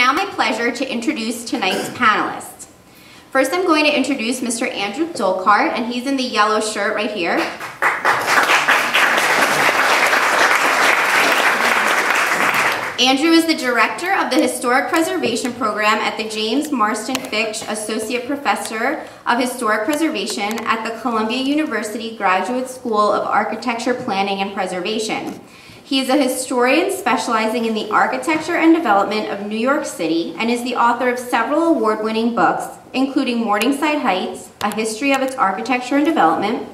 now my pleasure to introduce tonight's panelists. First, I'm going to introduce Mr. Andrew Dolkart, and he's in the yellow shirt right here. Andrew is the director of the Historic Preservation Program at the James Marston Fitch Associate Professor of Historic Preservation at the Columbia University Graduate School of Architecture, Planning, and Preservation. He is a historian specializing in the architecture and development of New York City and is the author of several award-winning books, including Morningside Heights, A History of Its Architecture and Development,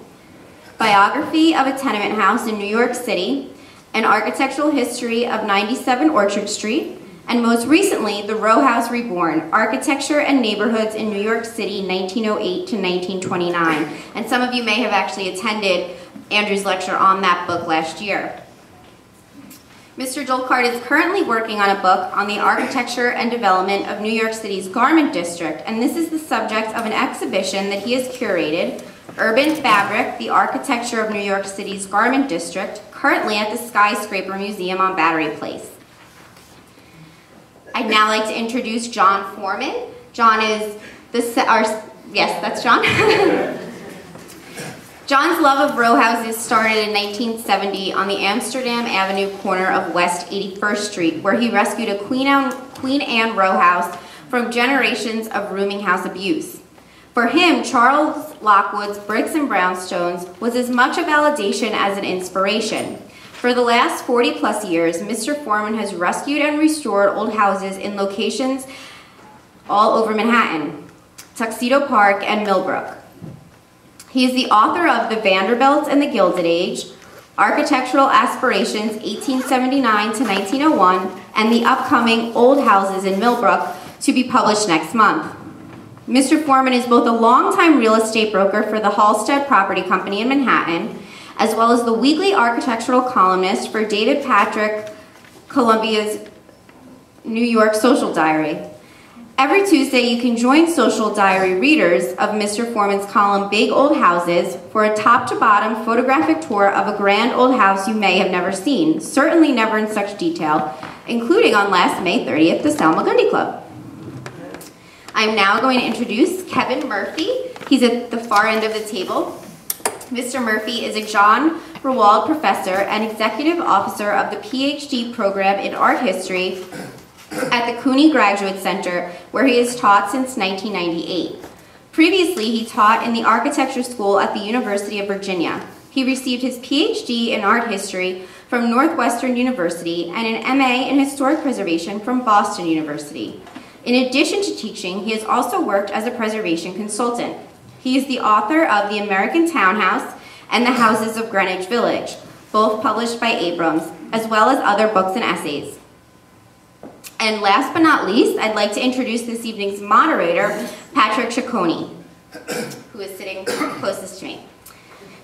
Biography of a Tenement House in New York City, An Architectural History of 97 Orchard Street, and most recently, The Row House Reborn, Architecture and Neighborhoods in New York City, 1908 to 1929. And some of you may have actually attended Andrew's lecture on that book last year. Mr. Dolkart is currently working on a book on the architecture and development of New York City's Garment District, and this is the subject of an exhibition that he has curated, Urban Fabric, the Architecture of New York City's Garment District, currently at the Skyscraper Museum on Battery Place. I'd now like to introduce John Foreman. John is yes, that's John. John's love of row houses started in 1970 on the Amsterdam Avenue corner of West 81st Street, where he rescued a Queen Anne row house from generations of rooming house abuse. For him, Charles Lockwood's Bricks and Brownstones was as much a validation as an inspiration. For the last 40-plus years, Mr. Foreman has rescued and restored old houses in locations all over Manhattan, Tuxedo Park, and Millbrook. He is the author of The Vanderbilts and the Gilded Age, Architectural Aspirations 1879 to 1901, and the upcoming Old Houses in Millbrook, to be published next month. Mr. Foreman is both a longtime real estate broker for the Halstead Property Company in Manhattan, as well as the weekly architectural columnist for David Patrick Columbia's New York Social Diary. Every Tuesday, you can join Social Diary readers of Mr. Foreman's column, Big Old Houses, for a top-to-bottom photographic tour of a grand old house you may have never seen, certainly never in such detail, including on last May 30th, the Selma Gundy Club. I'm now going to introduce Kevin Murphy. He's at the far end of the table. Mr. Murphy is a John Rawald Professor and Executive Officer of the PhD program in Art History at the Cooney Graduate Center, where he has taught since 1998. Previously, he taught in the Architecture School at the University of Virginia. He received his PhD in Art History from Northwestern University and an MA in Historic Preservation from Boston University. In addition to teaching, he has also worked as a preservation consultant. He is the author of The American Townhouse and The Houses of Greenwich Village, both published by Abrams, as well as other books and essays. And last but not least, I'd like to introduce this evening's moderator, Patrick Ciccone, who is sitting closest to me.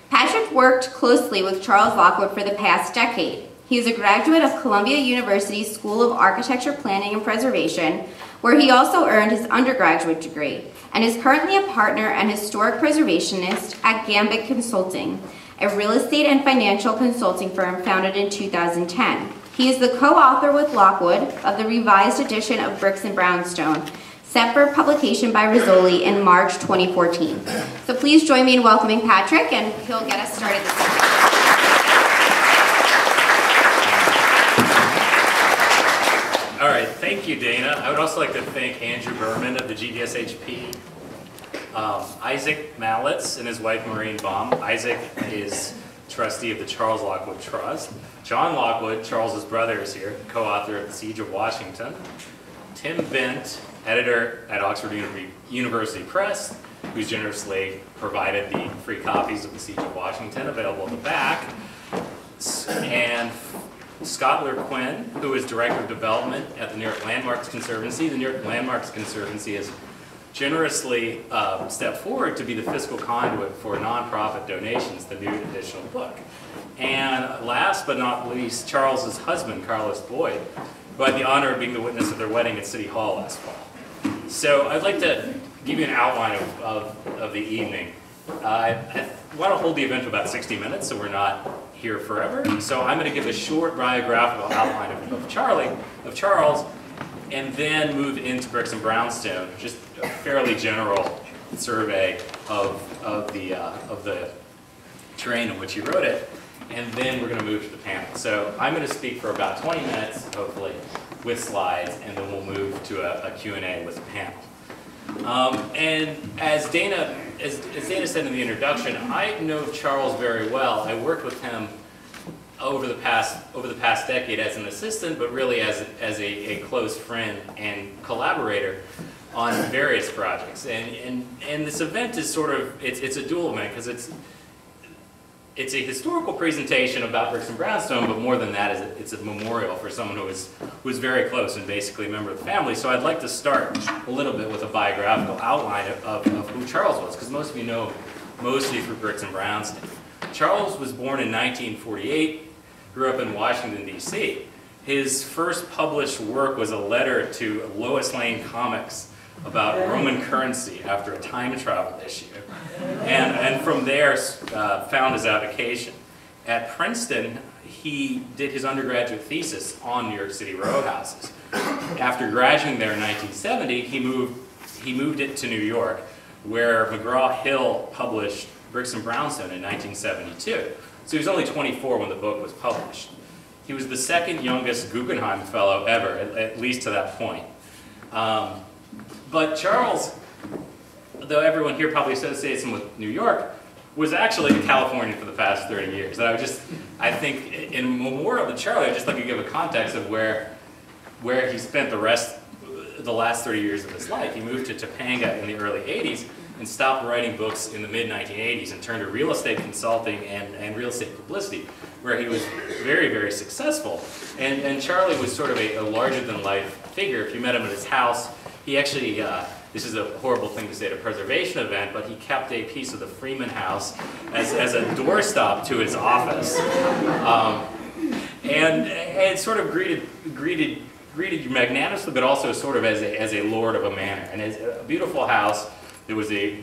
Patrick worked closely with Charles Lockwood for the past decade. He is a graduate of Columbia University's School of Architecture, Planning, and Preservation, where he also earned his undergraduate degree, and is currently a partner and historic preservationist at Gambit Consulting, a real estate and financial consulting firm founded in 2010. He is the co-author with Lockwood of the revised edition of Bricks and Brownstone, set for publication by Rizzoli in March 2014. So please join me in welcoming Patrick, and he'll get us started this evening. All right, thank you, Dana. I would also like to thank Andrew Berman of the GDSHP, Isaac Mallitz and his wife Maureen Baum. Isaac is trustee of the Charles Lockwood Trust. John Lockwood, Charles's brother, is here, co-author of The Siege of Washington. Tim Bent, editor at Oxford University Press, who's generously provided the free copies of The Siege of Washington available at the back. And Scott Quinn, who is Director of Development at the New York Landmarks Conservancy. The New York Landmarks Conservancy has generously stepped forward to be the fiscal conduit for nonprofit donations, the new additional book. And last but not least, Charles's husband, Carlos Boyd, who had the honor of being the witness of their wedding at City Hall last fall. So I'd like to give you an outline of the evening. I want to hold the event for about 60 minutes, so we're not here forever. So I'm going to give a short biographical outline of Charles, and then move into bricks and brownstone, just a fairly general survey of the terrain in which he wrote it, and then we're going to move to the panel. So I'm going to speak for about 20 minutes, hopefully, with slides, and then we'll move to a Q&A with the panel. And as Dana said in the introduction, I know Charles very well. I worked with him over the past decade as an assistant, but really as a close friend and collaborator on various projects. And this event is sort of, it's a dual event because it's a historical presentation about bricks and brownstone, but more than that, it's a memorial for someone who was very close and basically a member of the family. So I'd like to start a little bit with a biographical outline of who Charles was, because most of you know him mostly through bricks and brownstone. Charles was born in 1948, grew up in Washington, D.C. His first published work was a letter to Lois Lane Comics about Roman currency after a time travel issue. And from there, found his avocation. At Princeton, he did his undergraduate thesis on New York City row houses. After graduating there in 1970, he moved it to New York, where McGraw-Hill published Bricks and Brownstone in 1972. So he was only 24 when the book was published. He was the second youngest Guggenheim Fellow ever, at least to that point. But Charles, though everyone here probably associates him with New York, was actually in California for the past 30 years. And I think in memorial to Charlie, I'd just like to give a context of where he spent the last 30 years of his life. He moved to Topanga in the early 80s and stopped writing books in the mid-1980s and turned to real estate consulting and real estate publicity, where he was very, very successful. And Charlie was sort of a larger-than-life figure. If you met him at his house, he actually, this is a horrible thing to say at a preservation event, but he kept a piece of the Freeman house as a doorstop to his office. And sort of greeted you magnanimously, but also sort of as a lord of a manor. And it's a beautiful house. There was a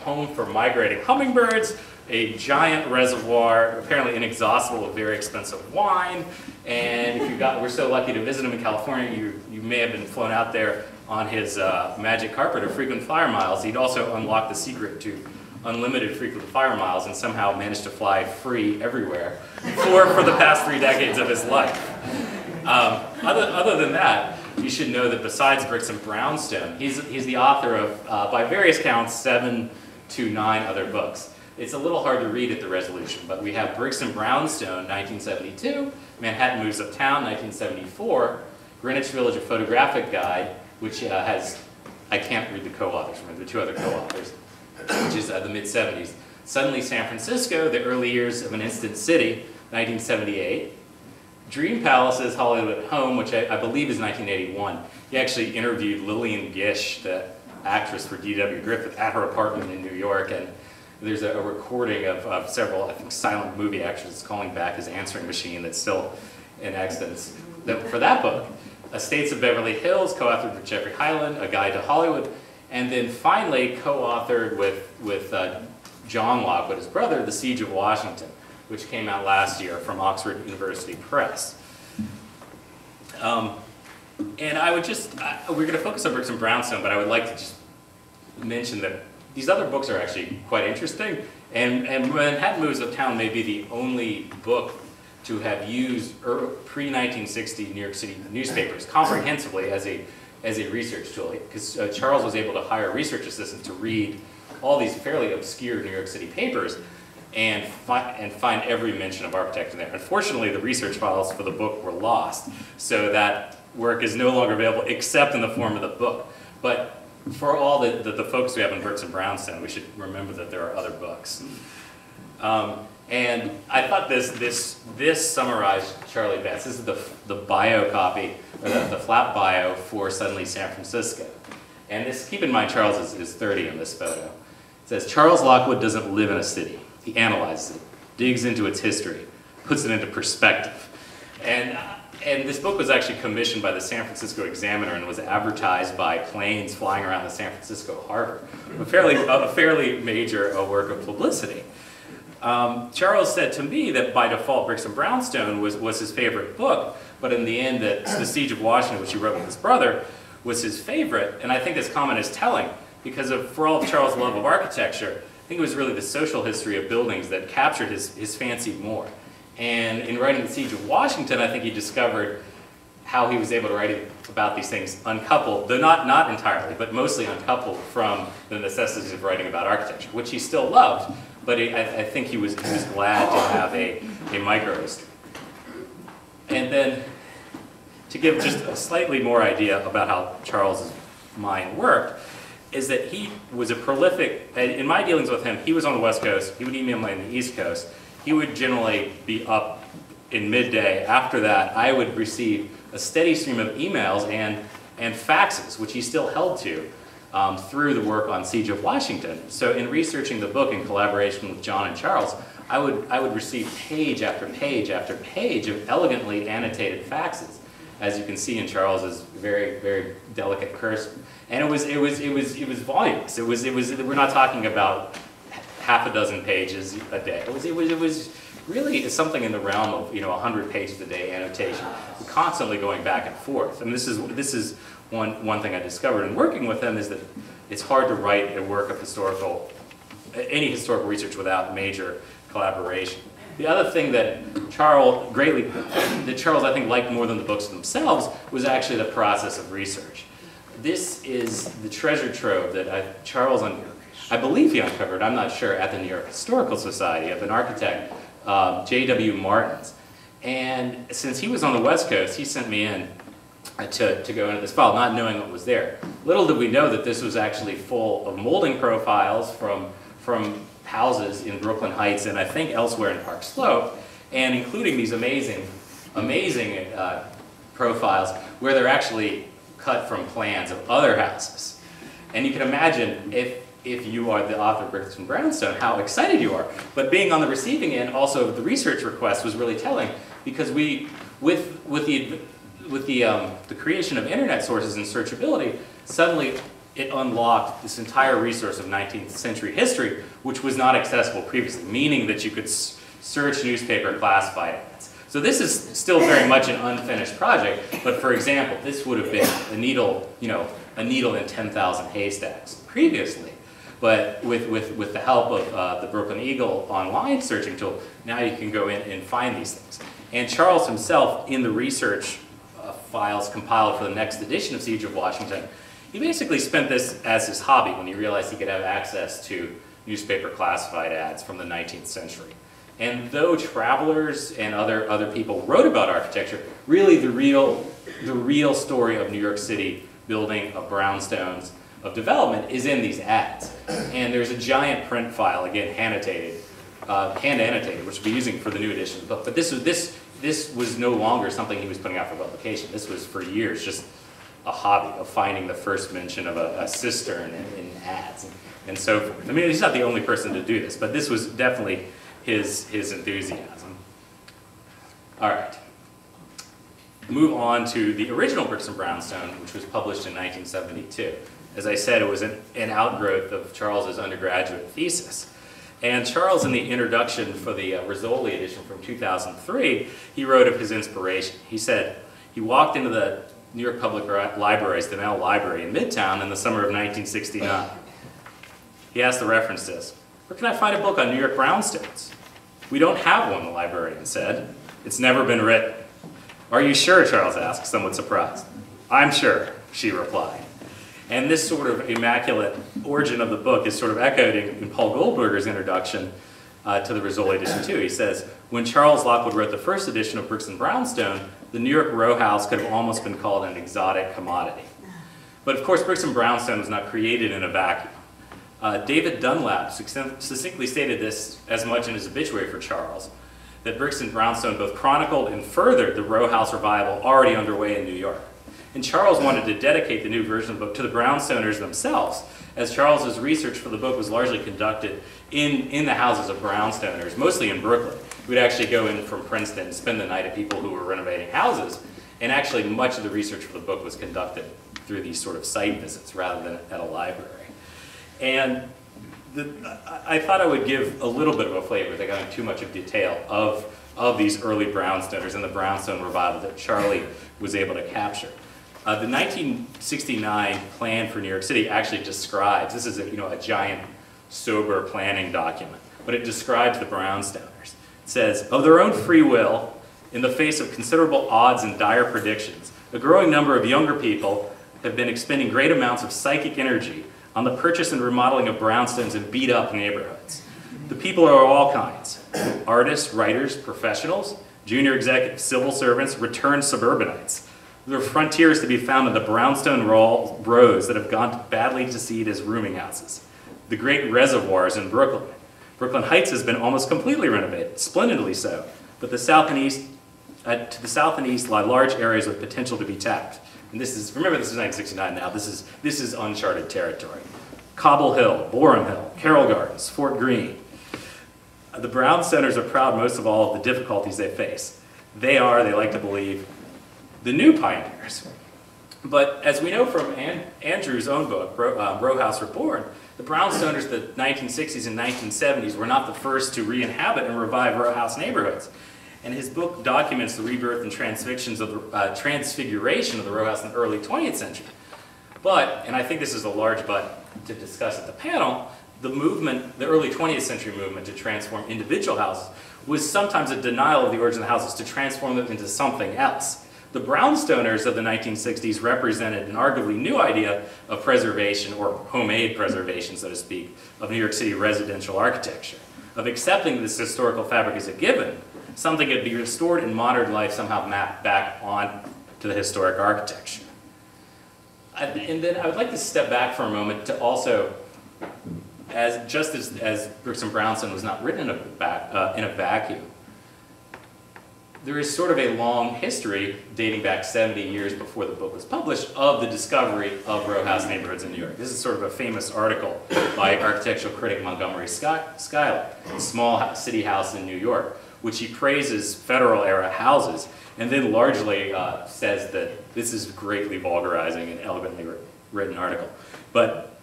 home for migrating hummingbirds, a giant reservoir, apparently inexhaustible of very expensive wine. And if we're so lucky to visit him in California, you may have been flown out there on his magic carpet of frequent flyer miles. He'd also unlocked the secret to unlimited frequent flyer miles and somehow managed to fly free everywhere for the past 3 decades of his life. Other than that, you should know that besides Bricks and Brownstone, he's the author of, by various counts, 7 to 9 other books. It's a little hard to read at the resolution, but we have Bricks and Brownstone, 1972, Manhattan Moves Uptown, 1974, Greenwich Village, A Photographic Guide, which has, I can't read the co-authors, remember the 2 other co-authors, which is the mid-70s. Suddenly San Francisco, The Early Years of an Instant City, 1978. Dream Palaces, Hollywood at Home, which I believe is 1981. He actually interviewed Lillian Gish, the actress for D.W. Griffith, at her apartment in New York, and there's a recording of several, I think, silent movie actors calling back his answering machine that's still in existence. For that book, Estates of Beverly Hills, co-authored with Jeffrey Hyland, A Guide to Hollywood, and then finally co-authored with John Lockwood, his brother, The Siege of Washington, which came out last year from Oxford University Press. And I would just, we're going to focus on Bricks and Brownstone, but I would like to just mention that these other books are actually quite interesting, and Manhattan Moves Uptown may be the only book to have used pre-1960 New York City newspapers comprehensively as a research tool, because Charles was able to hire a research assistant to read all these fairly obscure New York City papers and find every mention of architect in there. Unfortunately, the research files for the book were lost, so that work is no longer available except in the form of the book. But for all the focus we have on Bricks and Brownstone, we should remember that there are other books. And I thought this summarized Charlie best. This is the bio copy, or the flat bio for Suddenly San Francisco. And this, keep in mind, Charles is 30 in this photo. It says, Charles Lockwood doesn't live in a city. He analyzes it, digs into its history, puts it into perspective. And this book was actually commissioned by the San Francisco Examiner and was advertised by planes flying around the San Francisco harbor. A fairly major work of publicity. Charles said to me that by default Bricks and Brownstone was his favorite book, but in the end that The Siege of Washington, which he wrote with his brother, was his favorite. And I think this comment is telling because for all of Charles' love of architecture, I think it was really the social history of buildings that captured his fancy more. And in writing The Siege of Washington, I think he discovered how he was able to write about these things uncoupled, though not entirely, but mostly uncoupled from the necessities of writing about architecture, which he still loved, but I think he was glad to have a microhistory. And then, to give just a slightly more idea about how Charles's mind worked, is that he was a prolific, in my dealings with him, he was on the West Coast, he would email me on the East Coast, he would generally be up in midday. After that, I would receive a steady stream of emails and faxes, which he still held to through the work on Siege of Washington. So in researching the book in collaboration with John and Charles, I would receive page after page after page of elegantly annotated faxes, as you can see in Charles's very, very delicate cursive. And it was voluminous. We're not talking about half a dozen pages a day. It was really something in the realm of 100 pages a day annotation, constantly going back and forth. And this is one thing I discovered in working with him, is that it's hard to write a work of any historical research without major collaboration. The other thing that Charles I think liked more than the books themselves was actually the process of research. This is the treasure trove that Charles, I believe he uncovered, I'm not sure, at the New York Historical Society of an architect, J.W. Martin's. And since he was on the West Coast, he sent me in to go into this file, not knowing what was there. Little did we know that this was actually full of molding profiles from houses in Brooklyn Heights and I think elsewhere in Park Slope, and including these amazing profiles where they're actually cut from plans of other houses. And you can imagine if you are the author of Bricks and Brownstone, how excited you are. But being on the receiving end also of the research request was really telling, because with the creation of internet sources and searchability, suddenly it unlocked this entire resource of 19th century history, which was not accessible previously, meaning that you could search newspaper classified ads. So this is still very much an unfinished project, but for example, this would have been a needle in 10,000 haystacks previously. But with the help of the Brooklyn Eagle online searching tool, now you can go in and find these things. And Charles himself, in the research files compiled for the next edition of Siege of Washington, he basically spent this as his hobby when he realized he could have access to newspaper classified ads from the 19th century. And though travelers and other people wrote about architecture, really the real story of New York City building, of brownstones, of development is in these ads. And there's a giant print file, again, hand annotated, which we'll be using for the new edition of the book. But this was no longer something he was putting out for publication. This was for years just a hobby of finding the first mention of a cistern in ads and so forth. I mean, he's not the only person to do this, but this was definitely his enthusiasm. All right. Move on to the original Bricks and Brownstone, which was published in 1972. As I said, it was an outgrowth of Charles's undergraduate thesis. And Charles, in the introduction for the Rizzoli edition from 2003, he wrote of his inspiration. He said he walked into the New York Public Library's Donnell Library in Midtown in the summer of 1969. He asked the reference desk, "Where can I find a book on New York brownstones?" "We don't have one," the librarian said. "It's never been written." "Are you sure?" Charles asked, somewhat surprised. "I'm sure," she replied. And this sort of immaculate origin of the book is sort of echoed in Paul Goldberger's introduction to the Rizzoli edition too. He says, "When Charles Lockwood wrote the first edition of Bricks and Brownstone, the New York row house could have almost been called an exotic commodity." But of course, Bricks and Brownstone was not created in a vacuum. David Dunlap succinctly stated this as much in his obituary for Charles, that Bricks and Brownstone both chronicled and furthered the row house revival already underway in New York. And Charles wanted to dedicate the new version of the book to the Brownstoners themselves, as Charles's research for the book was largely conducted in the houses of Brownstoners, mostly in Brooklyn. We'd actually go in from Princeton and spend the night at people who were renovating houses, and actually much of the research for the book was conducted through these sort of site visits rather than at a library. And I thought I would give a little bit of a flavor without going too much of detail of these early Brownstoners and the Brownstone revival that Charlie was able to capture. The 1969 plan for New York City actually describes, this is a giant, sober planning document, but it describes the Brownstoners. It says, of their own free will, in the face of considerable odds and dire predictions, a growing number of younger people have been expending great amounts of psychic energy on the purchase and remodeling of brownstones in beat-up neighborhoods. The people are of all kinds: artists, writers, professionals, junior executives, civil servants, returned suburbanites. There are frontiers to be found in the brownstone rows that have gone badly to seed as rooming houses. The great reservoirs in Brooklyn. Brooklyn Heights has been almost completely renovated, splendidly so, but to the south and east lie large areas with potential to be tapped. And remember this is 1969 now, this is uncharted territory. Cobble Hill, Borum Hill, Carroll Gardens, Fort Greene. The Brownstones are proud most of all of the difficulties they face. They like to believe, the new pioneers. But as we know from Andrew's own book, Row House Reborn, the Brownstones of the 1960s and 1970s were not the first to re-inhabit and revive row house neighborhoods. And his book documents the rebirth and transfiguration of the row house in the early 20th century. But, and I think this is a large but to discuss at the panel, the early 20th century movement to transform individual houses was sometimes a denial of the origin of the houses to transform them into something else. The Brownstoners of the 1960s represented an arguably new idea of preservation, or homemade preservation, so to speak, of New York City residential architecture, of accepting this historical fabric as a given, something that could be restored in modern life, somehow mapped back on to the historic architecture. And then I would like to step back for a moment to also, just as Brooks and Brownstone was not written in a vacuum, there is sort of a long history, dating back 70 years before the book was published, of the discovery of row house neighborhoods in New York. This is sort of a famous article by architectural critic Montgomery Schuyler, a small city house in New York, which he praises federal-era houses, and then largely says that this is greatly vulgarizing and elegantly written article, but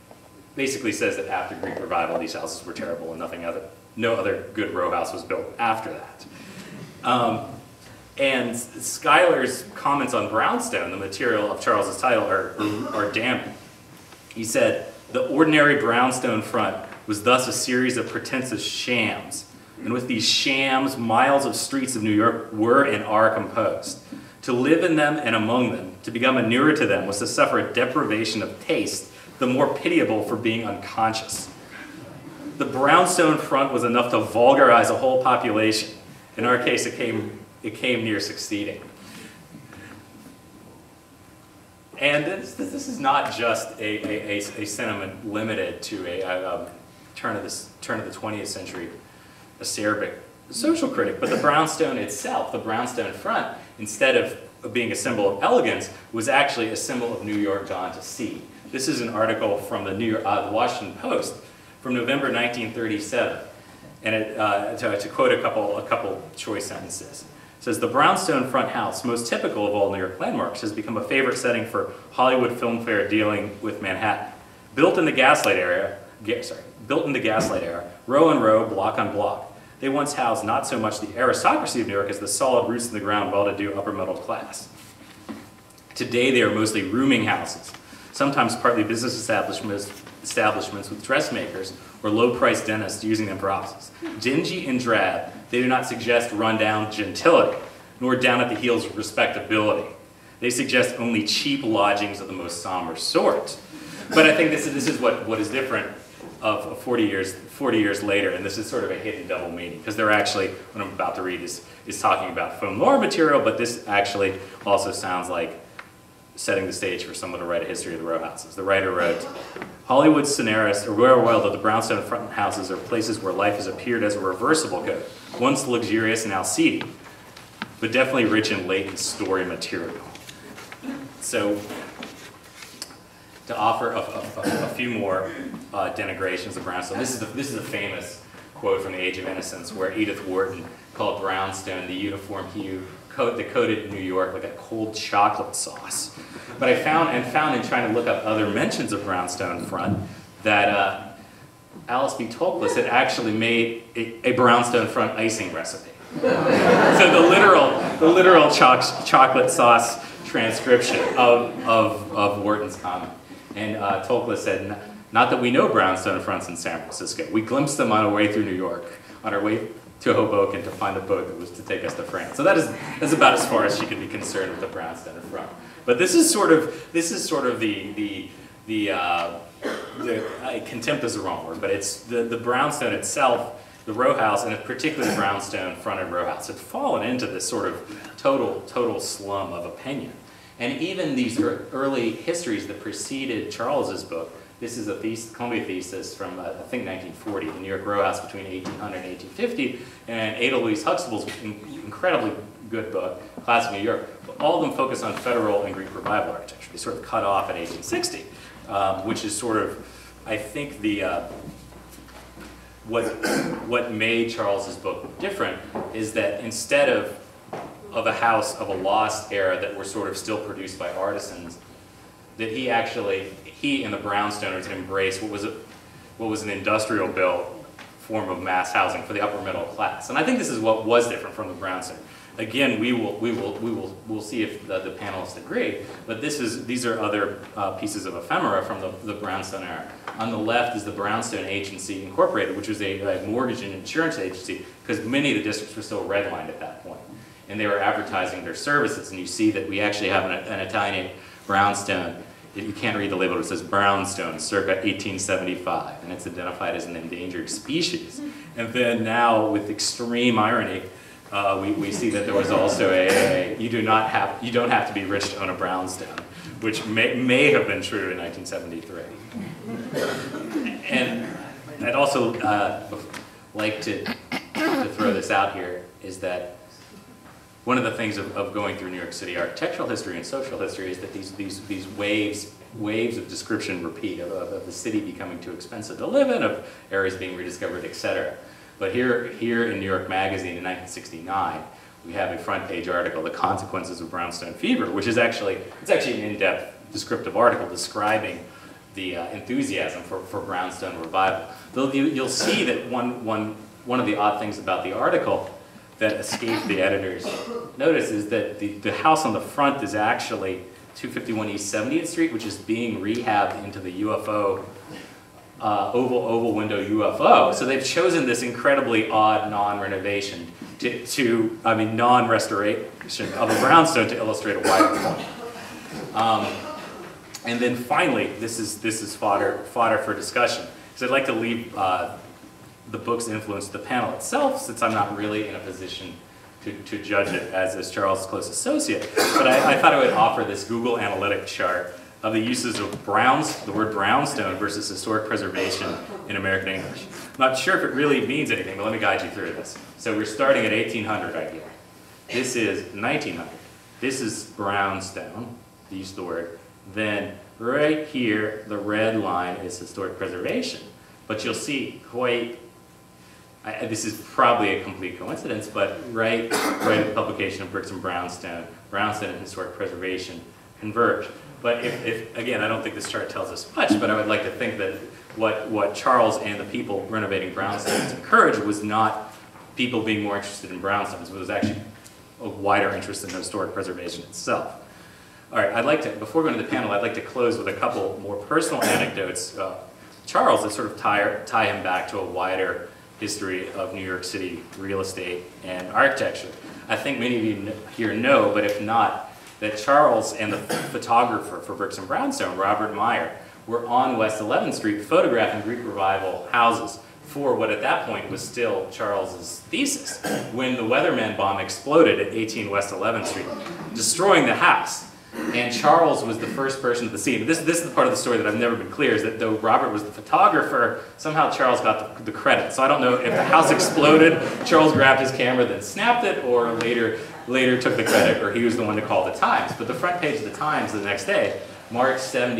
basically says that after Greek revival, these houses were terrible and no other good row house was built after that. And Schuyler's comments on brownstone, the material of Charles's title, are damning. He said, the ordinary brownstone front was thus a series of pretentious shams, and with these shams, miles of streets of New York were and are composed. To live in them and among them, to become inured to them, was to suffer a deprivation of taste, the more pitiable for being unconscious. The brownstone front was enough to vulgarize a whole population. In our case, it came near succeeding. And this is not just a sentiment limited to a turn of the 20th century acerbic social critic, but the brownstone itself, the brownstone front, instead of being a symbol of elegance, was actually a symbol of New York gone to seed. This is an article from the Washington Post from November 1937, and to quote a couple choice sentences. It says, the brownstone front house, most typical of all New York landmarks, has become a favorite setting for Hollywood film fare dealing with Manhattan. Built in the Gaslight era, row on row, block on block. They once housed not so much the aristocracy of New York as the solid roots in the ground well-to-do upper middle class. Today they are mostly rooming houses, sometimes partly business establishments with dressmakers or low-priced dentists using them for offices. Dingy and drab, they do not suggest run-down gentility, nor down at the heels of respectability. They suggest only cheap lodgings of the most somber sort. But I think this is what is different of 40 years later, and this is sort of a hidden double meaning, because they're actually, what I'm about to read is talking about faux noir material, but this actually also sounds like setting the stage for someone to write a history of the row houses. The writer wrote, Hollywood scenarists are well aware that the brownstone front houses are places where life has appeared as a reversible good, once luxurious, now seedy, but definitely rich in latent story material. So, to offer a few more denigrations of brownstone, this is a famous quote from The Age of Innocence, where Edith Wharton called brownstone the uniform hue that coated New York like a cold chocolate sauce. But I found in trying to look up other mentions of brownstone front that Alice B. Toklas had actually made a brownstone front icing recipe. So the literal chocolate sauce transcription of Wharton's comment. And Toklas said, not that we know brownstone fronts in San Francisco. We glimpsed them on our way through New York, on our way to Hoboken to find a boat that was to take us to France. So that's about as far as she could be concerned with the brownstone front. But this is sort of the contempt is the wrong word, but it's the brownstone itself, the row house, and particularly the brownstone fronted row house, had fallen into this sort of total slum of opinion. And even these early histories that preceded Charles's book, this is a Columbia thesis from, I think, 1940, the New York row house between 1800 and 1850, and Ada Louise Huxtable's incredibly good book, Classic New York. But all of them focus on Federal and Greek Revival architecture. They sort of cut off at 1860, which is sort of, I think, what made Charles's book different is that instead of a house of a lost era that were sort of still produced by artisans, that he and the Brownstones embraced what was an industrial built form of mass housing for the upper middle class. And I think this is what was different from the Brownstone. Again, we'll see if the panelists agree, but these are other pieces of ephemera from the Brownstone era. On the left is the Brownstone Agency Incorporated, which was a mortgage and insurance agency, because many of the districts were still redlined at that point. And they were advertising their services, and you see that we actually have an Italian brownstone. You can't read the label, it says Brownstone, circa 1875, and it's identified as an endangered species. And then now, with extreme irony, we see that there was also you don't have to be rich to own a brownstone, which may have been true in 1973. And I'd also like to throw this out here, is that one of the things of going through New York City architectural history and social history is that these waves of description repeat, of the city becoming too expensive to live in, of areas being rediscovered, etc. But here in New York Magazine in 1969, we have a front page article, The Consequences of Brownstone Fever, which is actually an in-depth descriptive article describing the enthusiasm for brownstone revival. Though you'll see that one of the odd things about the article that escaped the editor's notice is that the house on the front is actually 251 East 70th Street, which is being rehabbed into the UFO, oval window UFO. So they've chosen this incredibly odd non-renovation non-restoration of a brownstone to illustrate a wider point. And then finally, this is fodder for discussion, because I'd like to leave the book's influence to the panel itself, since I'm not really in a position to judge it as Charles' close associate. But I thought I would offer this Google Analytic chart of the uses of the word brownstone versus historic preservation in American English. I'm not sure if it really means anything, but let me guide you through this. So we're starting at 1800 right here. This is 1900. This is brownstone, the use of the word. Then right here, the red line is historic preservation. But you'll see this is probably a complete coincidence, but right at the publication of Bricks and Brownstone and historic preservation converge. But if again, I don't think this chart tells us much, but I would like to think that what Charles and the people renovating brownstones encouraged was not people being more interested in brownstones, but it was actually a wider interest in historic preservation itself. All right, before going to the panel, I'd like to close with a couple more personal anecdotes. Charles, that sort of tie him back to a wider history of New York City real estate and architecture. I think many of you here know, but if not, that Charles and the photographer for Bricks and Brownstone, Robert Meyer, were on West 11th Street photographing Greek Revival houses for what at that point was still Charles's thesis, when the Weatherman bomb exploded at 18 West 11th Street, destroying the house. And Charles was the first person to the scene. This is the part of the story that I've never been clear, is that though Robert was the photographer, somehow Charles got the credit. So I don't know if the house exploded, Charles grabbed his camera, then snapped it, or later took the credit, or he was the one to call the Times. But the front page of the Times the next day, March 7th,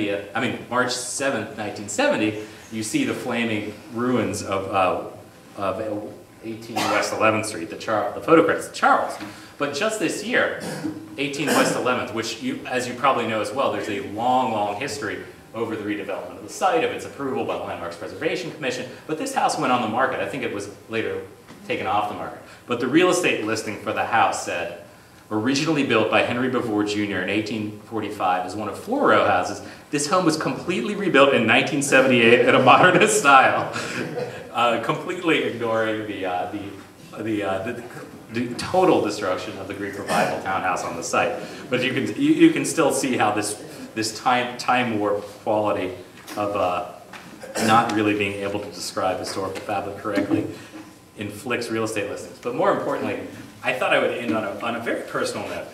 1970, you see the flaming ruins of 18 West 11th Street, the photo credits of Charles. But just this year, 18 West 11th, which as you probably know as well, there's a long history over the redevelopment of the site, of its approval by the Landmarks Preservation Commission. But this house went on the market. I think it was later taken off the market. But the real estate listing for the house said, originally built by Henry Bevour Jr. in 1845 as one of 4 row houses, this home was completely rebuilt in 1978 in a modernist style, completely ignoring the total destruction of the Greek Revival townhouse on the site. But you can still see how this time warp quality of not really being able to describe historical fabric correctly inflicts real estate listings. But more importantly, I thought I would end on a very personal note.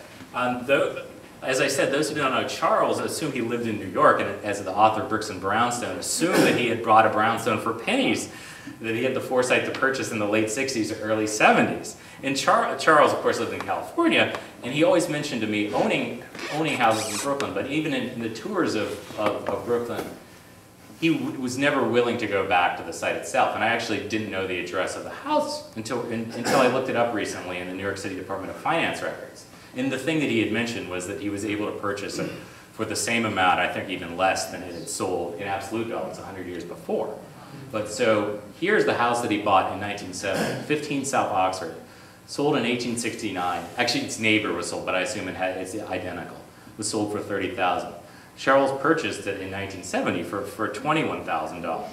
As I said, those who don't know Charles assume he lived in New York, and as the author of Bricks and Brownstone, assumed that he had bought a brownstone for pennies that he had the foresight to purchase in the late 60s or early 70s. And Charles, of course, lived in California, and he always mentioned to me owning houses in Brooklyn, but even in the tours of Brooklyn, he was never willing to go back to the site itself. And I actually didn't know the address of the house until I looked it up recently in the New York City Department of Finance records. And the thing that he had mentioned was that he was able to purchase it for the same amount, I think even less than it had sold in absolute dollars 100 years before. But so here's the house that he bought in 1970, 15 South Oxford, sold in 1869. Actually, its neighbor was sold, but I assume it's identical. It was sold for $30,000. Charles purchased it in 1970 for $21,000.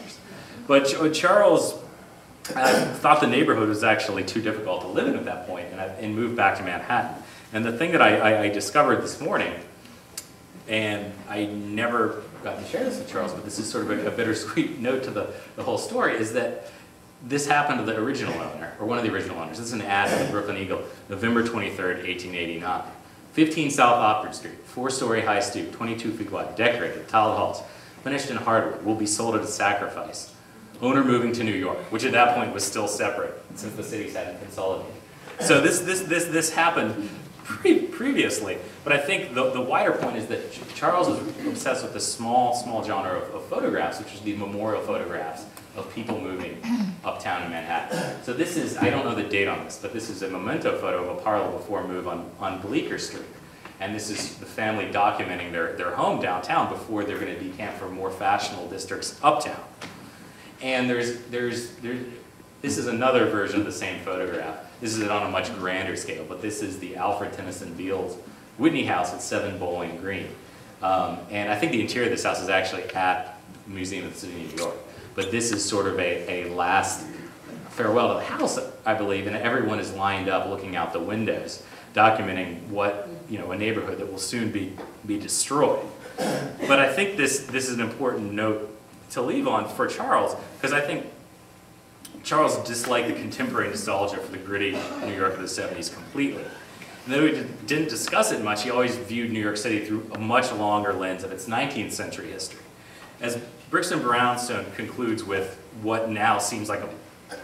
But Charles thought the neighborhood was actually too difficult to live in at that point and moved back to Manhattan. And the thing that I discovered this morning, and I never got to share this with Charles, but this is sort of a bittersweet note to the whole story, is that this happened to the original owner, or one of the original owners. This is an ad in the Brooklyn Eagle, November 23rd, 1889. 15 South Oxford Street, 4-story high stoop, 22 feet wide, decorated, tiled halls, finished in hardwood, will be sold at a sacrifice. Owner moving to New York, which at that point was still separate since the cities hadn't consolidated. So this happened previously, but I think the wider point is that Charles was obsessed with this small genre of photographs, which is the memorial photographs of people moving uptown in Manhattan. So this is, I don't know the date on this, but this is a memento photo of a parlor before move on Bleecker Street. And this is the family documenting their home downtown before they're going to decamp for more fashionable districts uptown. And this is another version of the same photograph. This is on a much grander scale, but this is the Alfred Tennyson Beals Whitney House at 7 Bowling Green. And I think the interior of this house is actually at the Museum of the City of New York. But this is sort of a last farewell to the house, I believe, and everyone is lined up looking out the windows, documenting what, a neighborhood that will soon be destroyed. But I think this is an important note to leave on for Charles, because I think Charles disliked the contemporary nostalgia for the gritty New York of the 70s completely. And though he didn't discuss it much, he always viewed New York City through a much longer lens of its 19th century history. As Bricks and Brownstone concludes with what now seems like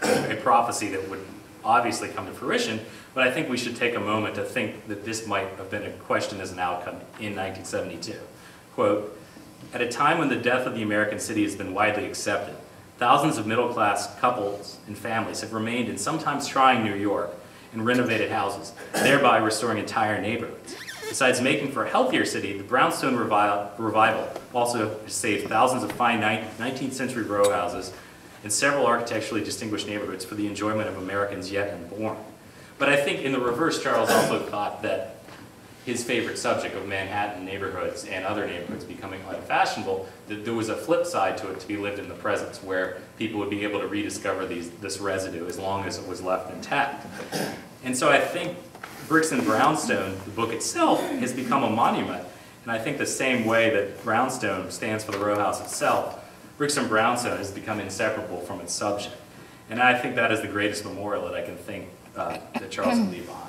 a prophecy that would obviously come to fruition, but I think we should take a moment to think that this might have been a question as an outcome in 1972. Quote, at a time when the death of the American city has been widely accepted, thousands of middle-class couples and families have remained in sometimes trying New York in renovated houses, thereby restoring entire neighborhoods. Besides making for a healthier city, the Brownstone revival also saved thousands of fine 19th century row houses and several architecturally distinguished neighborhoods for the enjoyment of Americans yet unborn. But I think in the reverse, Charles also thought that his favorite subject of Manhattan neighborhoods and other neighborhoods becoming unfashionable, that there was a flip side to it to be lived in the present, where people would be able to rediscover this residue as long as it was left intact. And so I think Bricks and Brownstone, the book itself, has become a monument. And I think the same way that Brownstone stands for the row house itself, Bricks and Brownstone has become inseparable from its subject. And I think that is the greatest memorial that I can think that Charles would leave behind.